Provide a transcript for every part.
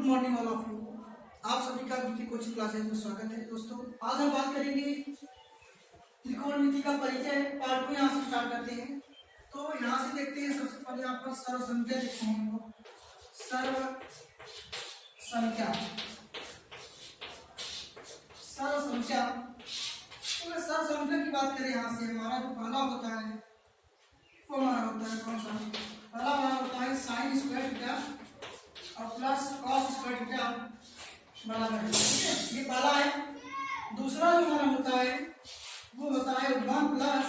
Morning all of you. आप सभी का बीके कोचिंग क्लासेस में स्वागत है दोस्तों। आज हम बात करेंगे त्रिकोणमिति का परिचय पार्ट को यहाँ से स्टार्ट करते हैं। तो यहाँ से देखते हैं, सबसे पहले आपको सर्व संख्या देखते हैं। सर्व संख्या तो सर्व संख्या की बात करें, यहाँ से हमारा जो पहला होता है वो हमारा होता है कौन सा? पहला हमारा होता है साइन स्क्वायर थीटा और प्लस कॉस स्क्वायर थीटा बराबर है। ठीक है, ये पहला है। दूसरा जो हमारा होता है वो होता है 1 प्लस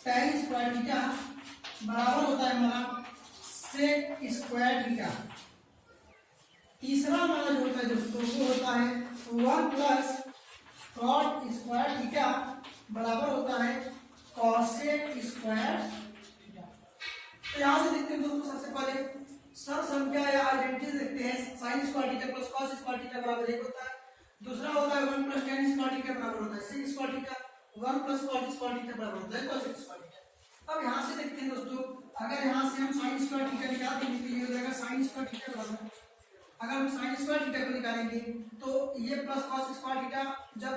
tan स्क्वायर थीटा बराबर होता है हमारा सेक स्क्वायर थीटा। तीसरा हमारा जो होता है दोस्तों वो होता है 1 प्लस कॉट स्क्वायर थीटा बराबर होता है कॉसेक स्क्वायर थीटा। तो यहाँ से देखते हैं दोस्तों, सबसे पहले सर्व संख्या या आइडेंटिटी देखते हैं। Sine square theta plus cos square theta बराबर 1 होता है। दूसरा होता है 1 प्लस tan स्क्वायर थीटा बराबर होता है sec square theta. 1 plus cot square theta बराबर होता है कॉसेक स्क्वायर थीटा। अब यहाँ से देखते हैं दोस्तों, अगर यहाँ से हम साइन स्क्वायर थीटा निकाल देंगे तो ये हो जाएगा साइन स्क्वायर थीटा बराबर। अगर हम साइन स्क्वायर थीटा को निकालेंगे तो ये प्लस कॉस स्क्वायर थीटा जब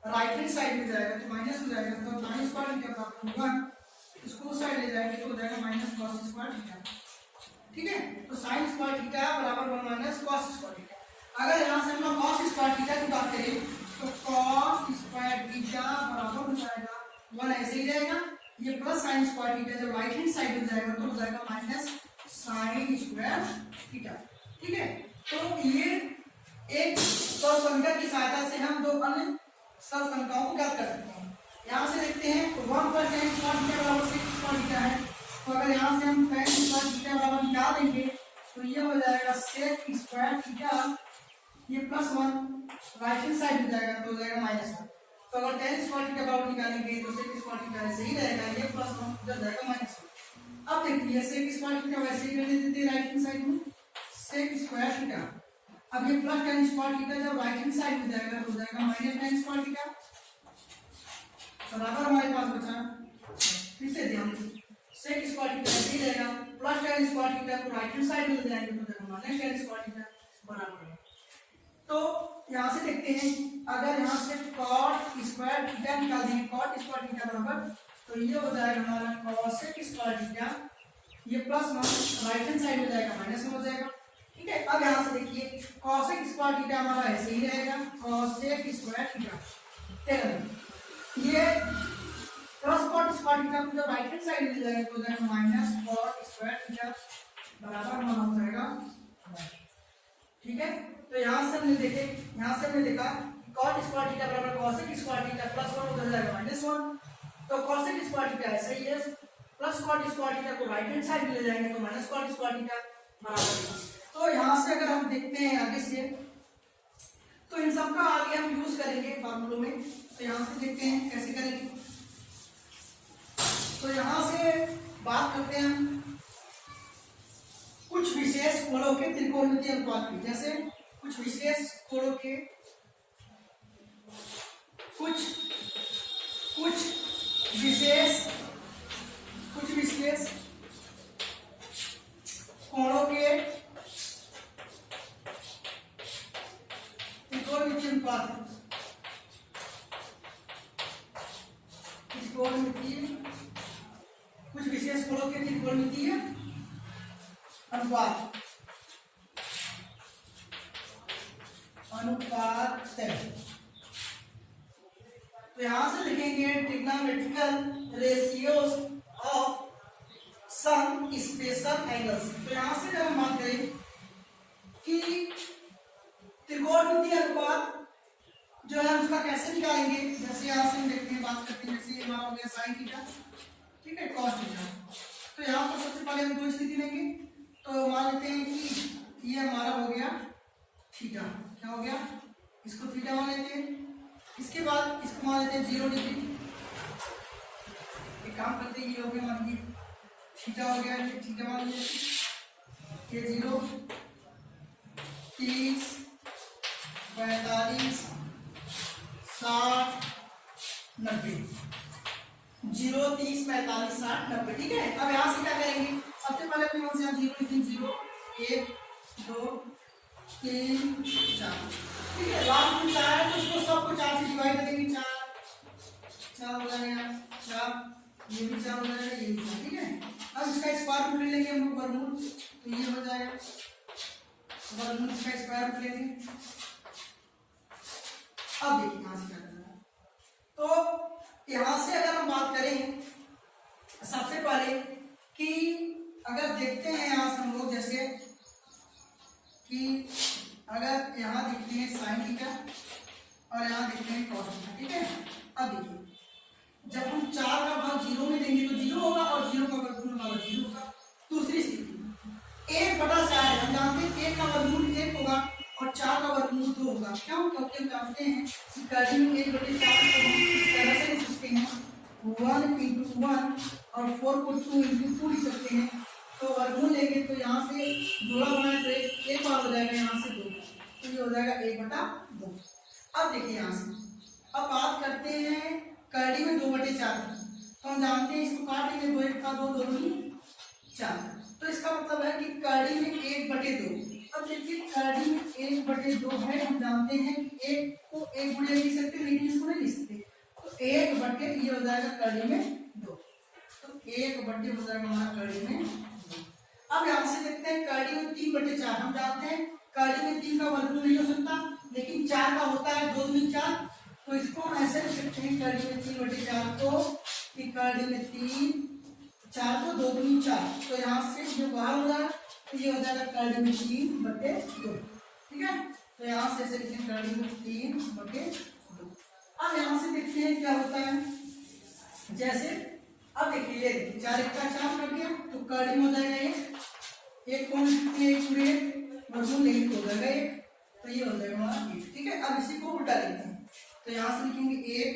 राइट हैंड साइड में जाएगा तो माइनस हो जाएगा। तो साइन स्क्वायर थीटा बराबर 1, इसको साइड ले जाएंगे तो हो जाएगा माइनस कॉस स्क्वायर थीटा। ठीक है, तो साइन स्क्वायर थीटा बराबर 1 माइनस कॉस स्क्वायर थीटा। अगर यहाँ से हम लोग कॉस स्क्वायर थीटा की बात करें तो कॉस स्क्वायर थीटा बराबर हो जाएगा 1, ऐसे ही रहेगा। ये प्लस साइन स्क्वायर थीटा जब राइट हैंड साइड में जाएगा तो हो जाएगा माइनस साइन स्क्वायर थीटा। ठीक है, तो ये एक सर्व संख्या की सहायता से हम दो अन्य सर्व संख्याओं को ज्ञात कर सकते हैं। यहाँ से देखते हैं 1 प्लस tan स्क्वायर थीटा बराबर सेक स्क्वायर थीटा है। तो अगर यहाँ से हम tan स्क्वायर थीटा बराबर निकाल देंगे तो ये हो जाएगा सेक स्क्वायर थीटा, ये प्लस 1 राइट हैंड साइड में जाएगा तो हो जाएगा माइनस 1। तो अगर tan स्क्वायर थीटा बराबर निकालेंगे तो सेक स्क्वायर थीटा ऐसे ही रहेगा, ये प्लस 1 उधर जाएगा माइनस 1। अब देखिए सेक स्क्वायर थीटा वैसे ही रहने देते हैं राइट हैंड साइड में सेक स्क्वायर थीटा। अब ये प्लस tan स्क्वायर थीटा जब राइट हैंड साइड में जाएगा तो हो जाएगा माइनस tan स्क्वायर थीटा बराबर हमारे पास बचा। फिर से ध्यान दीजिए, सेक स्क्वायर थीटा ऐसे ही रहेगा, प्लस tan स्क्वायर थीटा को राइट हैंड साइड में ले जाएंगे तो जाएगा माइनस tan स्क्वायर थीटा बराबर है। तो यहाँ से देखते हैं, अगर यहाँ से cot स्क्वायर थीटा निकाल देंगे cot स्क्वायर थीटा बराबर तो ये हो जाएगा हमारा cosec स्क्वायर थीटा, ये प्लस राइट हैंड साइड में जाएगा माइनस हो जाएगा। ठीक है, अब यहाँ से देखिए cosec स्क्वायर थीटा हमारा ऐसे ही रहेगा cosec स्क्वायर थीटा। ये प्लस cot स्क्वायर थीटा को जब राइट हैंड साइड में ले जाएंगे तो हो जाएगा माइनस cot स्क्वायर थीटा बराबर हमारा हो जाएगा। ठीक है, तो यहाँ से हमने देखे, यहाँ से हमने देखा cot स्क्वायर थीटा बराबर cosec स्क्वायर थीटा प्लस 1 उधर जाएगा माइनस 1। तो cosec स्क्वायर थीटा ऐसा ही है, प्लस cot स्क्वायर थीटा को राइट हैंड साइड में ले जाएंगे तो माइनस cot स्क्वायर थीटा बराबर। तो यहाँ से अगर हम देखते हैं आगे से तो इन सब का आगे हम यूज करेंगे फॉर्मूलों में। तो यहाँ से देखते हैं कैसे करेंगे। तो यहाँ से बात करते हैं कुछ विशेष कोणों के त्रिकोणमितीय अनुपात की। जैसे कुछ विशेष कोणों के कुछ विशेष कोणों के त्रिकोणमितीय अनुपात, कुछ विशेष कोणों के त्रिकोणमितीय अनुपात तो यहाँ से लिखेंगे trigonometrical ratios of some special angles. तो यहाँ से अगर हम बात करें कि त्रिकोणमितीय अनुपात जो है उसका कैसे निकालेंगे, जैसे यहाँ से हम देखते हैं, बात करते हैं। जैसे हमारा हो गया साइन थीटा, ठीक है, कॉस थीटा। तो यहाँ पर सबसे पहले हम दो स्थिति लेंगे। तो मान लेते हैं कि ये हमारा हो गया थीटा, क्या हो गया, इसको थीटा मान लेते हैं। इसके बाद इसको मान लेते हैं 0 डिग्री। एक काम करते हैं, ये हो गया मान लीजिए थीटा हो गया, ये थीटा मान लीजिए, ये 0, 30, 45, 60, 90, 0, 30, 45, 60, 90। ठीक है, अब यहाँ से क्या करेंगे, सबसे पहले अपने मन से हम 0 लिखेंगे, 0, 1, 2, 3 4, ठीक है। लास्ट में 4 है तो इसको सबको 4 से डिवाइड करेंगे, 4 हो जाएगा 4, ये भी 4 हो जाएगा, ये भी 4, ठीक है। अब इसका स्क्वायर रूट ले लेंगे हम लोग, वर्गमूल, तो ये हो जाएगा वर्गमूल, इसका स्क्वायर रूट लेंगे। अब देखिए यहाँ से क्या करना है, तो यहाँ से अगर हम बात करें सबसे पहले कि अगर देखते हैं यहाँ से हम लोग, जैसे कि अगर यहाँ देखते हैं साइन थीटा और यहाँ देखते हैं कॉस थीटा, ठीक है। अब देखिए जब हम 4 का भाग 0 में देंगे तो 0 होगा और 0 का वर्गमूल हमारा 0 होगा। दूसरी स्थिति 1/4, हम जानते हैं 1 का वर्गमूल 1 होगा और 4 का वर्गमूल 2 होगा। क्यों? क्योंकि हम जानते हैं कि कड़ी में 1/4 को हम इस तरह से लिख सकते हैं 1 × 1 और 4 को 2 × 2 लिख सकते हैं। तो वर्गमूल लेंगे तो यहाँ से जोड़ा बनाए तो एक बार हो जाएगा, यहाँ से 2, तो ये हो जाएगा 1/2। अब देखिए यहाँ से अब बात करते हैं कड़ी में 2/4, तो हम जानते हैं इसको काटेंगे 2 × 1 = 2, 2 × 4, तो इसका मतलब है कि कड़ी में 1/2। अब देखिए कड़ी में 1/2 है, हम जानते हैं कि 1 को 1 गुणिया लिख सकते हैं, लेकिन इसको नहीं लिख सकते, तो 1/, ये हो जाएगा कड़ी में 2, तो 1/, हो जाएगा हमारा कड़ी में 2। अब यहाँ से देखते हैं कड़ी में 3/4, हम जानते हैं कड़ी में 3 का वर्गमूल नहीं हो सकता, लेकिन 4 का होता है, 2 × 4, तो इसको हम ऐसे लिख सकते हैं कड़ी में 3/4 को, कि कड़ी में 3, 4 को 2 × 4, तो यहाँ से जो बाहर हो जाएगा तो ये हो जाएगा कड़ी में 3/2, ठीक है। तो यहाँ से ऐसे लिखते हैं कड़ी में 3/2। अब यहाँ से देखते हैं क्या होता है, जैसे अब देखिए 4 × 4 कट गया तो कड़ी में हो जाएगा 1 कौन 1 × 1 वर्गमूल लेंगे तो हो जाएगा 1, तो ये हो जाएगा हमारा 1, ठीक है। अब इसी को उल्टा लिखते हैं, तो यहाँ से लिखेंगे 1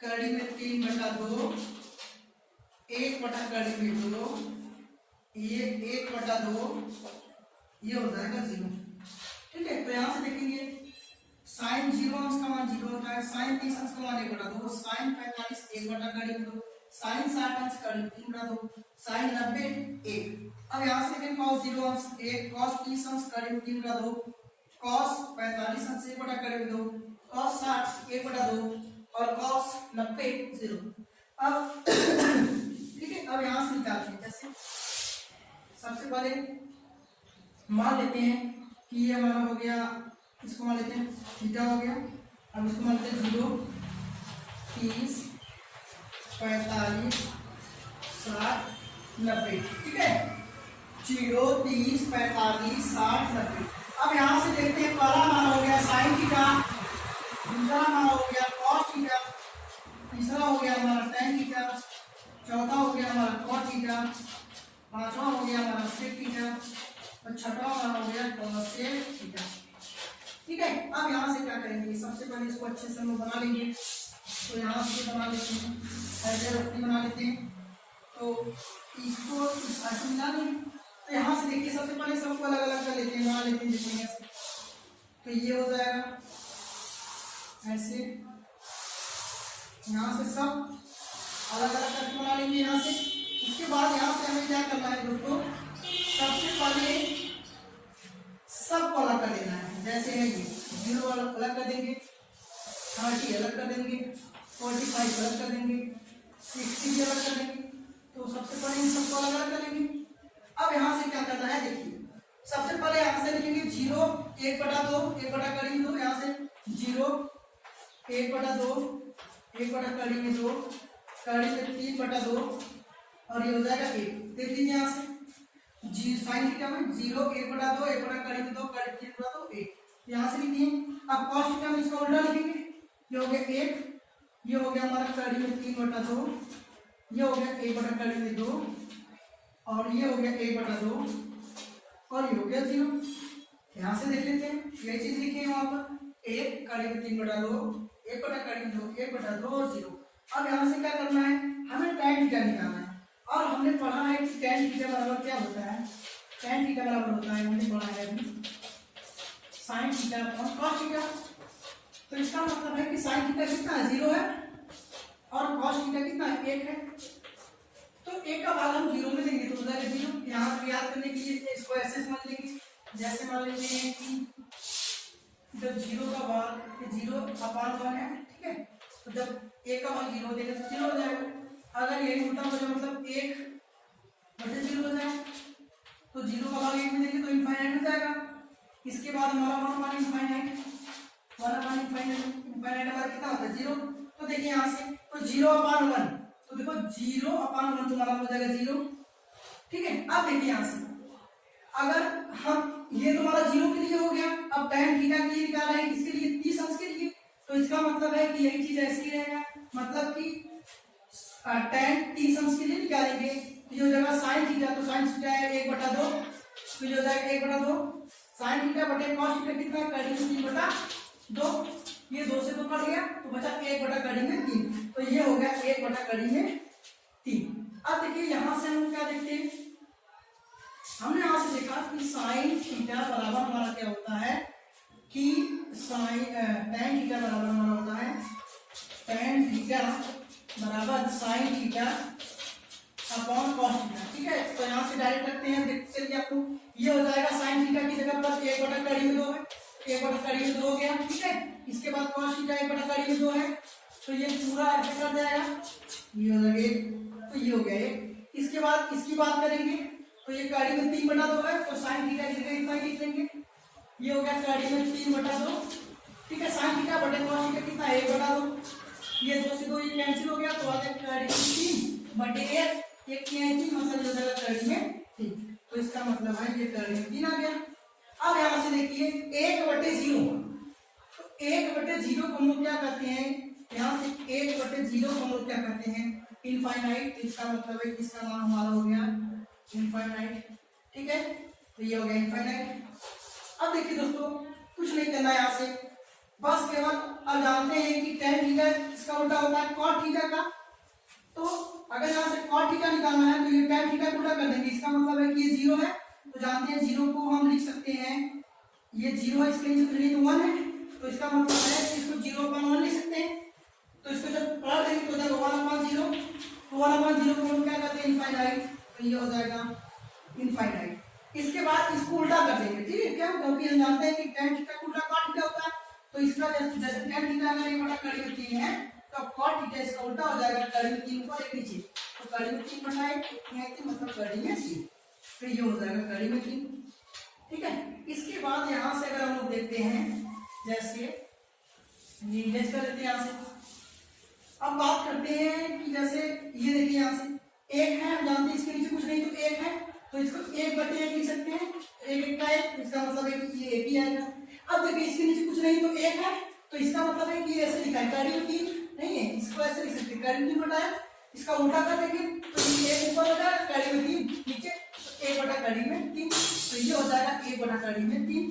कड़ी में 3/2, 1 कड़ी में 2, ये 1/2, ये हो जाएगा 0, ठीक है। तो यहाँ से देखेंगे साइन 0 अंश का मान 0 होता है, साइन 30 अंश का मान 1/2, साइन 45 1/2, साइन 60 अंश कड़ी में 3/2, साइन 90 1। अब यहाँ से देखें cos 0 अंश 1, cos 30 अंश कड़ी में 3/2, cos 45 अंश 1/2, cos 60 1/2 और cos 90 0। अब ठीक है, अब यहाँ से निकालते हैं, जैसे सबसे पहले मान लेते हैं कि ये हमारा हो गया, इसको मान लेते हैं थीटा हो गया, अब इसको मान लेते हैं 0 30 45 60 90, ठीक है। 0 30 45 60 90। अब यहाँ से देखते हैं पहला मान हो गया साइन थीटा, दूसरा मान हो गया कॉस थीटा, तीसरा हो गया हमारा टेन थीटा, चौथा हो गया हमारा कॉट थीटा, पांचवा हो गया हमारा सेक थीटा और छठवां हमारा हो गया कोसेक थीटा, ठीक है। अब यहाँ से क्या करेंगे, सबसे पहले इसको अच्छे से हम लोग बना लेंगे, तो यहाँ से बना लेते हैं, ऐसे रफ्ती बना लेते हैं, तो इसको ऐसे मिला लेंगे। तो यहाँ से देखिए सबसे पहले सबको अलग अलग कर लेते हैं, बना लेते हैं जितने, तो ये हो जाएगा ऐसे, यहाँ से सब अलग अलग करके बना लेंगे यहाँ से। उसके बाद यहाँ से हमें क्या करना है दोस्तों, सबसे पहले सबको अलग कर देना है, जैसे है ये 0 अलग कर देंगे, 30 अलग कर देंगे, 45 अलग कर देंगे, 60 भी अलग कर देंगे, तो सबसे पहले इन सबको अलग अलग कर लेंगे। अब यहाँ से क्या करना है, देखिए सबसे पहले यहाँ से लिखेंगे 0 1/2 1/2, यहाँ से 0 1/2 1/2, कड़ी में 3/2 और ये हो जाएगा 1। देख लीजिए यहाँ से जी साइन थीटा में 0 1/2 1/2 कड़ी 3/2 1, यहाँ से लिखिए। अब कॉस थीटा में इसका उल्टा लिखेंगे, ये हो गया 1, ये हो गया हमारा कड़ी में 3/2, ये हो गया 1/2 और ये हो गया 1/2 और ये हो गया 0। यहाँ से देख लेते हैं, ये चीज लिखिए वहां पर 1 कड़ी में 3/2 1/2 1/2 और 0। अब यहाँ से क्या करना है, हमें tan थीटा निकालना है, और हमने पढ़ा है कि tan थीटा बराबर क्या होता है, tan थीटा बराबर होता है, हमने पढ़ा है अभी sin theta upon cos theta. तो इसका मतलब है कि sin थीटा कितना है 0 है और cos थीटा कितना है 1 है, तो 1 का भाग हम 0 में देंगे तो हो जाएगा 0। यहाँ पर याद करने के लिए इसको ऐसे समझ लेंगे जैसे मान लीजिए कि जब 0 का भाग 0/1 है, ठीक है, तो जब 1 का भाग 0 देंगे तो 0 हो जाएगा। अगर यही उल्टा हो जाए मतलब 1/0 हो जाए तो 0 का भाग 1 में देंगे तो इनफाइनाइट हो जाएगा। इसके बाद हमारा 1/∞ इनफाइनाइट हमारा कितना होता है 0। तो देखिए यहाँ से तो 0/1, तो देखो 0/1 तुम्हारा हो जाएगा 0, ठीक है। अब देखिए यहाँ से अगर हम ये तुम्हारा 0 के लिए हो गया, अब tan थीटा के लिए निकाला है किसके लिए 30 अंश के लिए, तो इसका मतलब है कि यही चीज ऐसी रहेगा, मतलब कि tan 30 अंश के लिए निकालेंगे तो ये हो जाएगा sin थीटा, तो sin थीटा है 1/2, तो ये हो जाएगा 1/2 sin थीटा बटे cos थीटा कितना कड़ी में 3/2, ये 2 से 2 कट गया तो बचा 1/3, तो ये हो गया 1/3। अब देखिए यहाँ से हम क्या देखते हैं, हमने यहाँ से देखा कि sin थीटा बराबर हमारा क्या होता है कि tan थीटा बराबर हमारा होता है tan थीटा बराबर sin theta upon cos theta, ठीक है। तो यहाँ से डायरेक्ट रखते हैं, देखते चलिए आपको ये हो जाएगा sin थीटा की जगह पर 1/2 है, 1/2 हो गया, ठीक है। इसके बाद cos थीटा 1/2 है, तो ये पूरा ऐसे कर जाएगा, ये हो जाएगा तो ये हो गया 1। इसके बाद इसकी बात करेंगे तो ये कड़ी में 3/2 है, तो sin थीटा की जगह इतना ही लिख लेंगे, ये हो गया कड़ी में 3/2, ठीक है। sin थीटा बटे cos थीटा कितना 1/2, ये 2 से 2 ये कैंसिल हो गया तो आ गया कड़ी में 3/1, एक किया 3 मतलब हो जाएगा कड़ी में 3, तो इसका मतलब है ये कड़ी में 3 आ गया। अब यहाँ से देखिए 1/0, तो 1/0 को हम लोग क्या करते हैं, यहाँ से 1/0 को हम लोग क्या करते हैं इनफाइनाइट, इसका मतलब है इसका मान हमारा हो गया इनफाइनाइट, ठीक है, तो ये हो गया इनफाइनाइट। अब देखिए दोस्तों कुछ नहीं करना है यहाँ से, बस केवल अब जानते हैं कि tan थीटा इसका उल्टा होता है cot थीटा का, तो अगर यहाँ से cot थीटा निकालना है तो ये tan थीटा को उल्टा कर देंगे, इसका मतलब है कि ये 0 है, तो जानते हैं 0 को हम लिख सकते हैं, ये 0 है इसके नीचे तो 1 है, तो इसका मतलब है कि इसको 0/1 लिख सकते हैं, तो इसको जब पलट देंगे तो जाएगा 1/0, तो 1/0 को हम क्या करते हैं इनफाइनाइट, तो ये हो जाएगा इनफाइनाइट। इसके बाद इसको उल्टा कर देंगे, ठीक है, क्या, क्योंकि हम जानते हैं कि tan थीटा का उल्टा cot थीटा होता है, तो इसका जैसे tan थीटा अगर 1/3 है तो cot थीटा इसका उल्टा हो जाएगा कड़ी में 3 ऊपर 1 नीचे, तो कड़ी में 3/1 मतलब कड़ी में 3, तो ये हो जाएगा कड़ी में 3, ठीक है। इसके बाद यहाँ से अगर हम लोग देखते हैं जैसे लीनियज कर लेते हैं यहाँ से, अब बात करते हैं कि जैसे ये देखिए यहाँ से 1 है, हम जानते हैं इसके नीचे कुछ नहीं तो 1 है, तो इसको 1/1 लिख सकते हैं, 1 का 1, इसका मतलब है कि ये 1 ही आएगा। अब देखिए इसके नीचे कुछ नहीं तो 1 है, तो इसका मतलब है कि ऐसे लिखा है कड़ी में 3 नहीं है, इसको ऐसे लिख सकते हैं कड़ी में 3/1, इसका उल्टा कर देंगे तो ये 1 ऊपर हो जाएगा कड़ी में 3 नीचे, तो 1/3, तो ये हो जाएगा 1/3।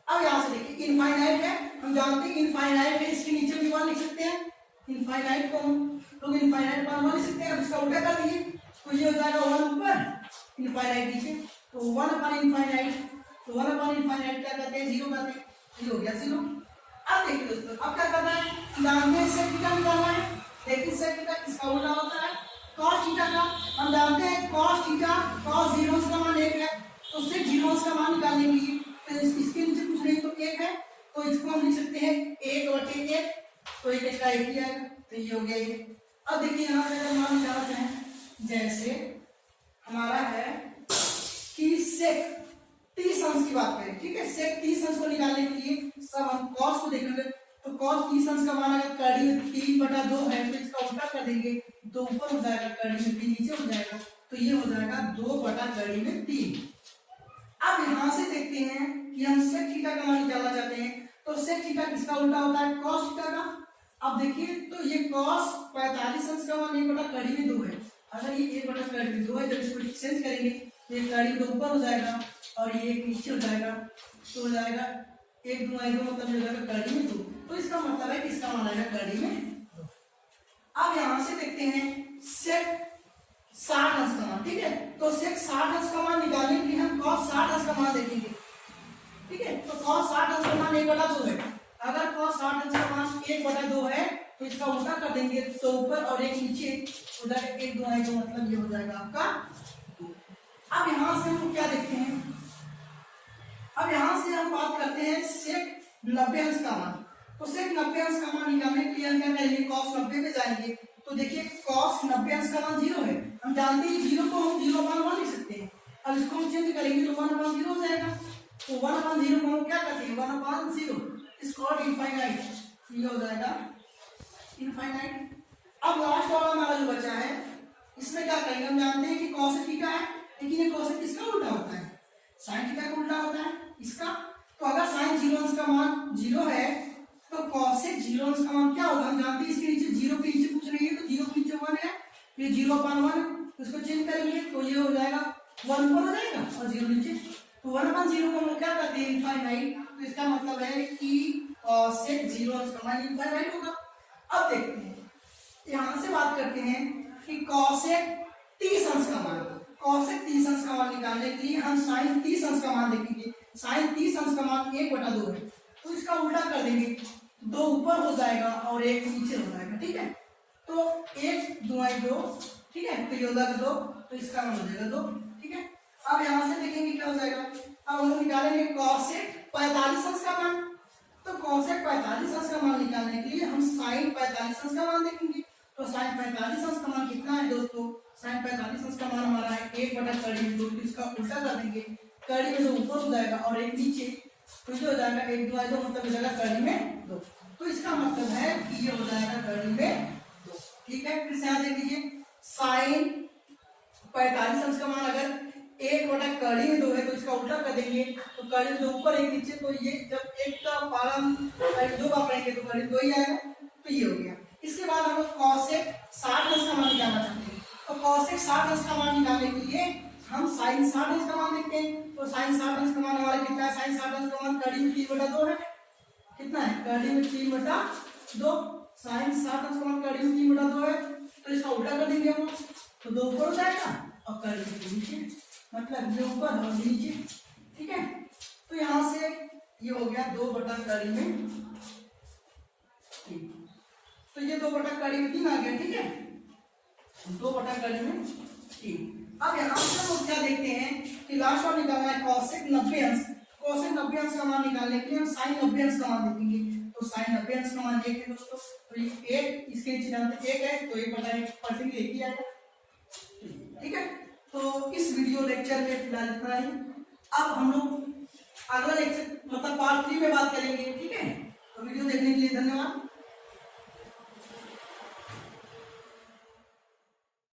अब यहाँ से देखिए इनफाइनाइट है, हम जानते हैं इनफाइनाइट है, इसके नीचे भी 1 लिख सकते हैं, इनफाइनाइट को हम लोग इनफाइनाइट पर 1 लिख सकते हैं, अब इसका उल्टा कर दीजिए तो ये हो जाएगा 1 ऊपर इनफाइनाइट नीचे, तो 1/इनफाइनाइट, तो 1/इनफाइनाइट क्या करते हैं 0 करते हैं, ये हो गया 0। अब देखिए दोस्तों अब क्या करना है, जानते हैं sec थीटा निकालना है, लेकिन sec थीटा किसका उल्टा होता है cos थीटा का, हम जानते हैं cos थीटा cos 0 का मान 1 है, तो sec 0 का मान निकालने के लिए तो इसके नीचे कुछ नहीं तो 1 है, तो इसको हम लिख सकते हैं 1/1, तो 1 का 1 ही आएगा, तो ये हो गया 1। अब देखिए यहाँ से अगर मान निकालना चाहें, जैसे हमारा है कि sec 30 अंश की बात करें, ठीक है, sec 30 अंश को निकालने के लिए सब हम cos को देखेंगे, तो cos 30 अंश का मान अगर कड़ी में 3/2 है तो इसका उल्टा कर देंगे तो ऊपर हो जाएगा कड़ी में 3 नीचे हो जाएगा, तो ये हो जाएगा 2/3। अब यहाँ से देखते हैं कि हम sec थीटा का मान निकालना चाहते हैं, तो sec थीटा किसका उल्टा होता है cos थीटा का। अब देखिए तो ये cos 45 अंश का मान 1/2 है, अगर ये 1/2 है, जब इसको एक्सचेंज करेंगे तो ये कड़ी में ऊपर हो जाएगा और ये नीचे हो जाएगा, तो हो जाएगा 1 2 मतलब हो जाएगा कड़ी में 2, तो इसका मतलब है कि इसका मान आएगा कड़ी में 2। अब यहाँ से देखते हैं sec 60 अंश का मान, ठीक है, तो sec 60 अंश का मान निकालने के लिए हम cos 60 अंश का मान देखेंगे, ठीक है, तो cos 60 अंश का मान 1/2 है, अगर cos 60 अंश का मान 1/2 है तो इसका उल्टा कर देंगे तो ऊपर और 1 नीचे हो जाएगा, 1 2 मतलब ये हो जाएगा आपका 2। अब यहाँ से हम क्या देखते हैं अब यहाँ से हम बात करते हैं सेक 90 अंश का मान। तो सेक 90 अंश का मान निकालने के लिए हम क्या करेंगे, cos 90 पे जाएंगे। तो देखिए cos 90 अंश का मान 0 है, हम जानते हैं 0 को हम 0/1 लिख सकते हैं। अब इसको हम चेंज करेंगे तो 1/0 हो जाएगा। तो 1/0 को हम क्या करते हैं, 1/0 इज कॉल्ड इनफाइनाइट, ये हो जाएगा इनफाइनाइट। अब लास्ट वाला हमारा जो बचा है इसमें क्या करेंगे, हम जानते हैं कि cos थीटा है, लेकिन ये cos किसका उल्टा होता है, sin थीटा का उल्टा होता है इसका। तो अगर sin 0 अंश का मान 0 है तो cos 0 अंश का मान क्या होगा, हम जानते हैं इसके नीचे 0 के नीचे कुछ नहीं है, तो 0 के नीचे 1 है, ये 0/1, तो इसको चेंज करेंगे तो ये हो जाएगा 1 ऊपर हो जाएगा और 0 नीचे। तो 1/0 को हम लोग क्या करते हैं, इनफाइनाइट। तो इसका मतलब है कि cos 0 अंश का मान इनफाइनाइट होगा। अब देखते हैं, यहां से बात करते हैं कि cos 30 अंश का मान, cos 30 अंश का मान निकालने के लिए हम sin 30 अंश का मान देखेंगे। sin 30 अंश का मान 1/2 है, तो इसका उल्टा कर देंगे, 2 ऊपर हो जाएगा और 1 नीचे हो जाएगा, ठीक है। तो 1 2 2, ठीक है, तो ये हो जाएगा 2, तो इसका मान हो जाएगा 2, ठीक है। अब यहां से देखेंगे क्या हो जाएगा, अब हम लोग निकालेंगे cos 45 अंश का मान। तो cos 45 अंश का मान निकालने के लिए हम sin 45 अंश का मान देखेंगे। तो sin 45 अंश का मान कितना है दोस्तों, sin 45 अंश का मान हमारा है 1/2, तो इसका उल्टा कर देंगे, कड़ी में 2 ऊपर हो जाएगा और 1 नीचे, तो ये हो जाएगा 1 2 2, मतलब हो जाएगा कड़ी में 2। तो इसका मतलब है कि ये हो जाएगा कड़ी में 2, ठीक है। फिर से यहाँ देख लीजिए, sin 45 अंश का मान अगर 1/कड़ी में 2 है तो इसका उल्टा कर देंगे, तो कड़ी में 2 ऊपर 1 नीचे, तो ये जब 1 का पालन 2 बार पढ़ेंगे तो कड़ी 2 ही आएगा, तो ये हो गया। इसके बाद हम लोग cos 60 अंश का मान निकालना चाहते हैं। तो cos 60 अंश का मान निकालने के लिए हम sin 60 अंश का मान देखते हैं। तो sin 60 अंश का मान हमारा कितना है, sin 60 अंश का मान कड़ी में 3/2 है, कितना है, कड़ी में 3/2, sin 60 अंश का मान कड़ी में 3/2 है, तो इसका उल्टा कर देंगे हम, तो 2 ऊपर हो जाएगा और कड़ी में नीचे, मतलब ये ऊपर और नीचे, ठीक है। तो यहाँ से ये हो गया 2/कड़ी में 3, तो ये 2/कड़ी में 3 आ गया, ठीक है, 2/कड़ी में 3। अब यहाँ से हम लोग क्या देखते हैं कि लास्ट वाला निकालना है cos 90 अंश। cos 90 अंश का मान निकालने के लिए हम sin 90 अंश का मान देखेंगे। तो sin 90 अंश का मान 1 है दोस्तों, तो ये 1 इसके नीचे जानते 1 है, तो 1/1% 1 ही आएगा, ठीक है। तो इस वीडियो लेक्चर में फिलहाल इतना ही। अब हम लोग अगला लेक्चर मतलब पार्ट 3 में बात करेंगे, ठीक है। तो वीडियो देखने के लिए धन्यवाद।